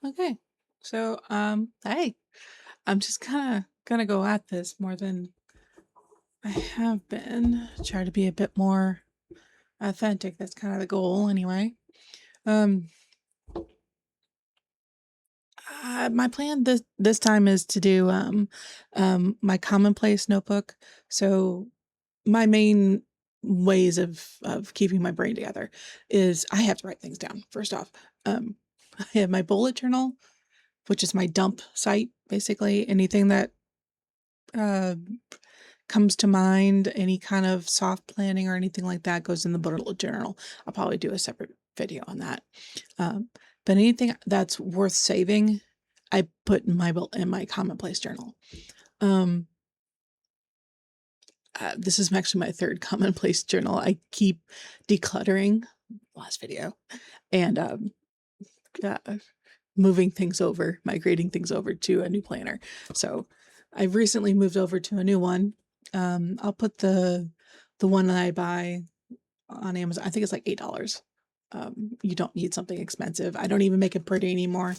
Okay. So, hey, I'm just kind of gonna go at this more than I have been. Try to be a bit more authentic. That's kind of the goal, anyway. Um, my plan this time is to do my commonplace notebook. So, my main ways of keeping my brain together is I have to write things down. First off, um, I have my bullet journal, which is my dump site, basically. Anything that uh, comes to mind, any kind of soft planning or anything like that goes in the bullet journal. I'll probably do a separate video on that. Um, but anything that's worth saving, I put in my commonplace journal. Um, this is actually my third commonplace journal. I keep decluttering last video and uh, moving things over, migrating things over to a new planner. So I've recently moved over to a new one. I'll put the one that I buy on Amazon. I think it's like $8. You don't need something expensive. I don't even make it pretty anymore.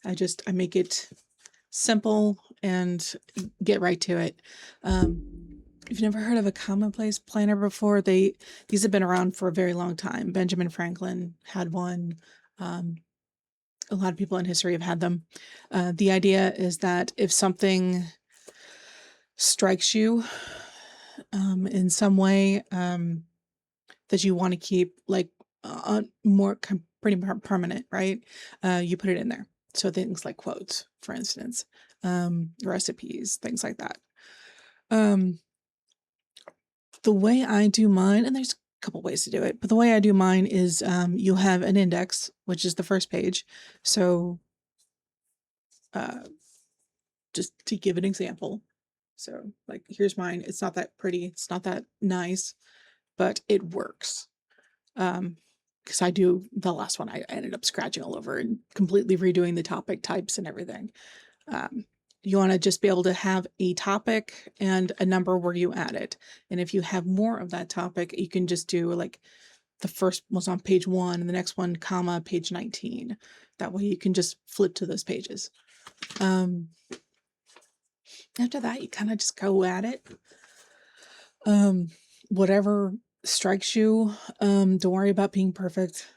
I make it simple and get right to it. If you've never heard of a commonplace planner before, these have been around for a very long time. Benjamin Franklin had one. Um, a lot of people in history have had them. The idea is that if something strikes you in some way that you want to keep like more pretty permanent, right? You put it in there. So things like quotes, for instance, recipes, things like that. Um, the way I do mine, and there's a couple ways to do it, but the way I do mine is you have an index, which is the first page. So uh, just to give an example. So like here's mine. It's not that pretty. It's not that nice, but it works. Because I do the last one, I ended up scratching all over and completely redoing the topic types and everything. Um, you want to just be able to have a topic and a number where you add it. And if you have more of that topic, you can just do like the first was on page 1 and the next one, comma, page 19. That way you can just flip to those pages. Um, After that, you kind of just go at it. Um, Whatever strikes you, don't worry about being perfect.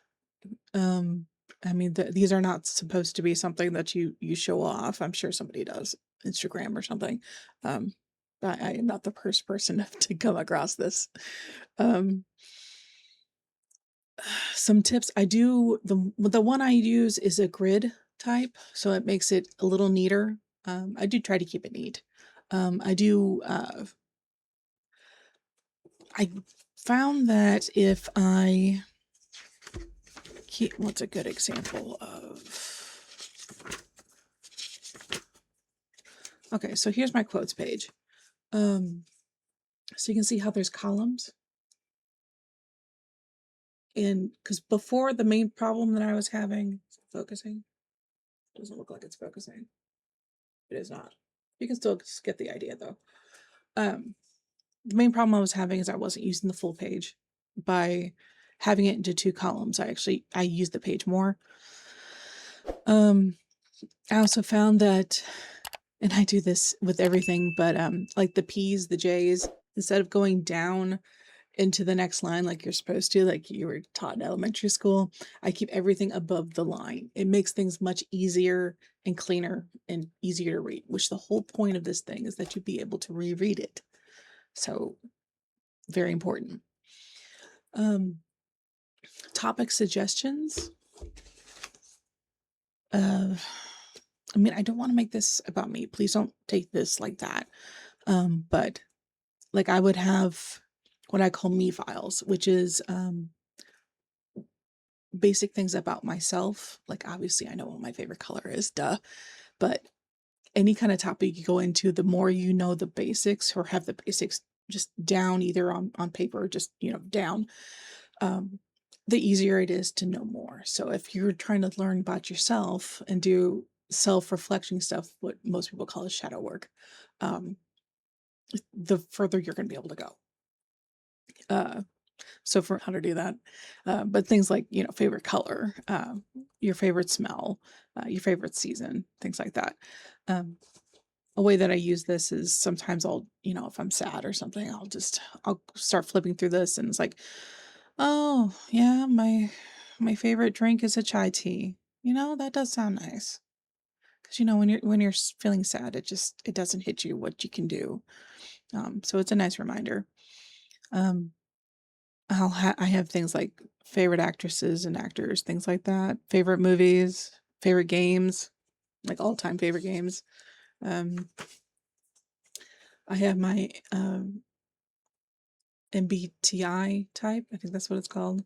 Um, I mean, these are not supposed to be something that you show off. I'm sure somebody does, Instagram or something. Um, I am not the first person to come across this. Um, some tips I do the one I use is a grid type, so it makes it a little neater. I do try to keep it neat. I do I found that if I keep, what's a good example of, okay, so here's my quotes page. So you can see how there's columns. And because before the main problem that I was having, focusing, doesn't look like it's focusing. It is not. You can still get the idea though. The main problem I was having is I wasn't using the full page. By having it into 2 columns, I use the page more. I also found that, and I do this with everything, but like the P's, the J's, instead of going down into the next line like you're supposed to, like you were taught in elementary school, I keep everything above the line. It makes things much easier and cleaner and easier to read, which the whole point of this thing is that you be able to reread it. So very important. Um, Topic suggestions. Uh, I mean, I don't want to make this about me. Please don't take this like that. But like I would have what I call me files, which is basic things about myself. Like obviously I know what my favorite color is, duh. But any kind of topic you go into, the more you know the basics or have the basics just down either on paper or just, down, um, the easier it is to know more. So if you're trying to learn about yourself and do self-reflection stuff, what most people call is shadow work, um, the further you're going to be able to go. So for how to do that, but things like, favorite color, your favorite smell, your favorite season, things like that. Um, a way that I use this is sometimes I'll, if I'm sad or something, I'll start flipping through this and it's like, oh yeah, my favorite drink is a chai tea. That does sound nice. Because when you're feeling sad, it doesn't hit you what you can do. So it's a nice reminder. Um, I have things like favorite actresses and actors, things like that. Favorite movies, favorite games, like all-time favorite games. Um, I have my MBTI type. I think that's what it's called.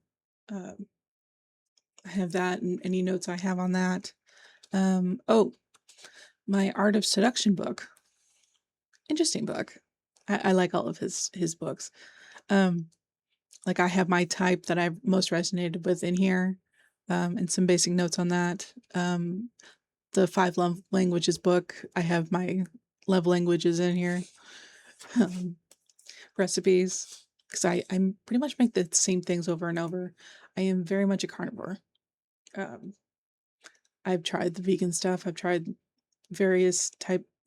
Um, I have that and any notes I have on that. Oh, my Art of Seduction book. Interesting book. I like all of his books. Um, like I have my type that I've most resonated with in here, and some basic notes on that. The five love languages book. I have my love languages in here. Um, recipes because I'm pretty much make the same things over and over. I am very much a carnivore. Um, I've tried the vegan stuff. I've tried various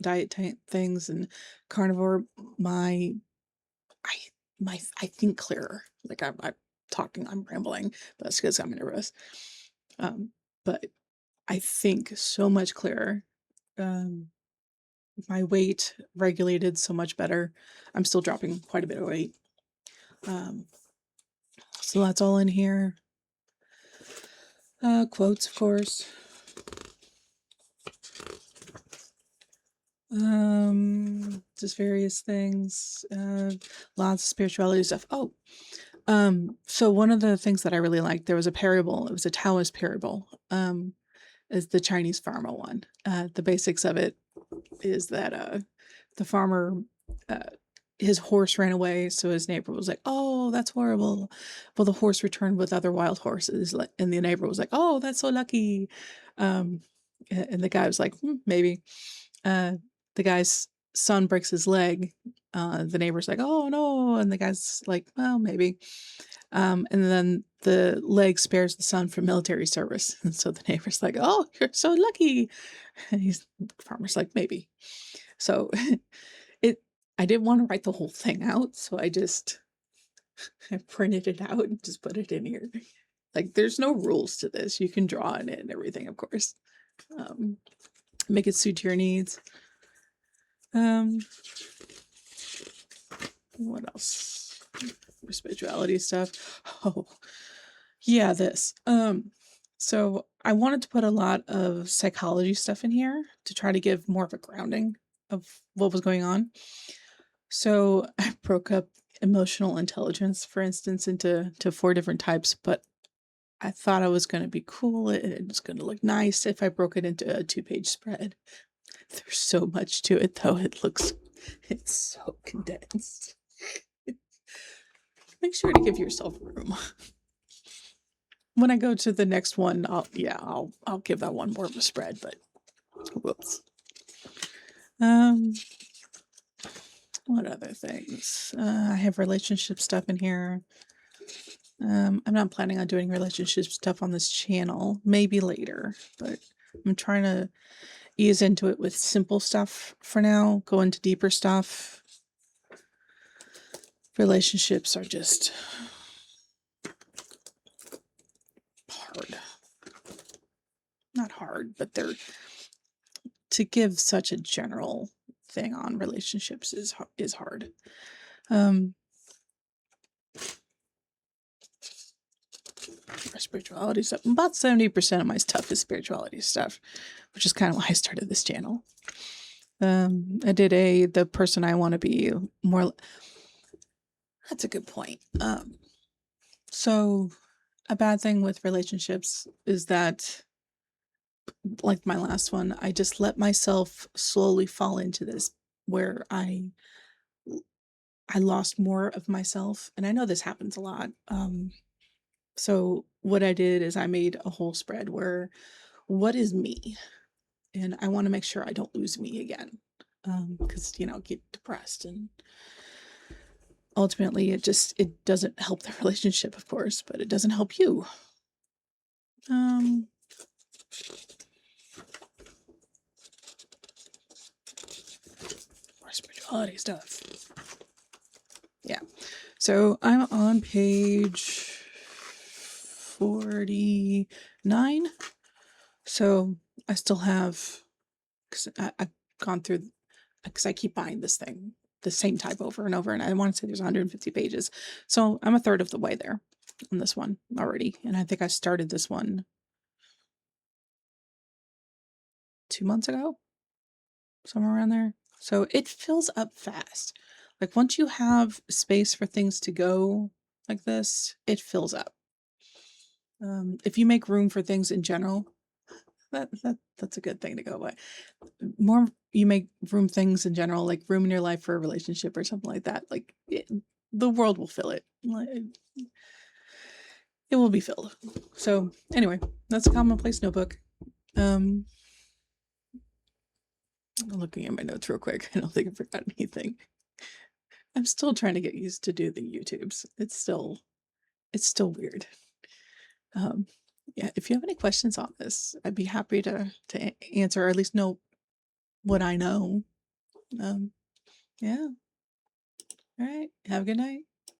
diet type things and carnivore. My I I think clearer. Like I'm talking, I'm rambling, but that's because I'm nervous. Um, but I think so much clearer. Um, my weight regulated so much better. I'm still dropping quite a bit of weight. Um, so that's all in here. Quotes, of course. Just various things. Lots of spirituality stuff. Oh, so one of the things that I really liked, there was a parable. It was a Taoist parable. Is the Chinese farmer one. The basics of it is that the farmer, uh, his horse ran away, so his neighbor was like, "Oh, that's horrible." Well, the horse returned with other wild horses, and the neighbor was like, "Oh, that's so lucky." Um, and the guy was like, "Maybe." Uh, the guy's son breaks his leg. The neighbor's like, "Oh no," and the guy's like, "Well, maybe." And then the leg spares the son from military service, and so the neighbor's like, "Oh, you're so lucky." And the farmer's like, "Maybe." So it I didn't want to write the whole thing out, so I printed it out and just put it in here. Like there's no rules to this. You can draw in it and everything, of course. Um, make it suit your needs. Um, what else? Spirituality stuff. Oh, yeah, this. So I wanted to put a lot of psychology stuff in here to try to give more of a grounding of what was going on. So I broke up emotional intelligence, for instance, into four different types, but I thought I was going to be cool. It's going to look nice if I broke it into a 2-page spread. There's so much to it, though. It's so condensed. Make sure to give yourself room. When I go to the next one, I'll give that one more of a spread, but whoops. Um, what other things? I have relationship stuff in here. I'm not planning on doing relationship stuff on this channel. Maybe later, but I'm trying to ease into it with simple stuff for now. Go into deeper stuff. Relationships are just hard. Not hard, but they're to give such a general thing on relationships is hard. Spirituality stuff. About 70% of my stuff is spirituality stuff, which is kind of why I started this channel. I did the person I want to be more. That's a good point. So a bad thing with relationships is that, like my last one, I just let myself slowly fall into this where I lost more of myself, and I know this happens a lot. So what I did is I made a whole spread where what is me? And I want to make sure I don't lose me again. Because, get depressed and ultimately it doesn't help the relationship, of course, but it doesn't help you. More spirituality stuff. Yeah. So I'm on page 49. So I still have, because I've gone through, because I keep buying this thing, the same type over and over. And I want to say there's 150 pages. So I'm a third of the way there on this one already. And I think I started this one 2 months ago, somewhere around there. So it fills up fast. Like once you have space for things to go like this, it fills up. If you make room for things in general, that's a good thing to go by. More you make room things in general, like room in your life for a relationship or something like that, like the world will fill it. It will be filled. So anyway, that's a Commonplace notebook. I'm looking at my notes real quick. I don't think I forgot anything. I'm still trying to get used to do the YouTubes. It's still weird. Yeah, if you have any questions on this, I'd be happy to answer, or at least know what I know. Yeah. All right. Have a good night.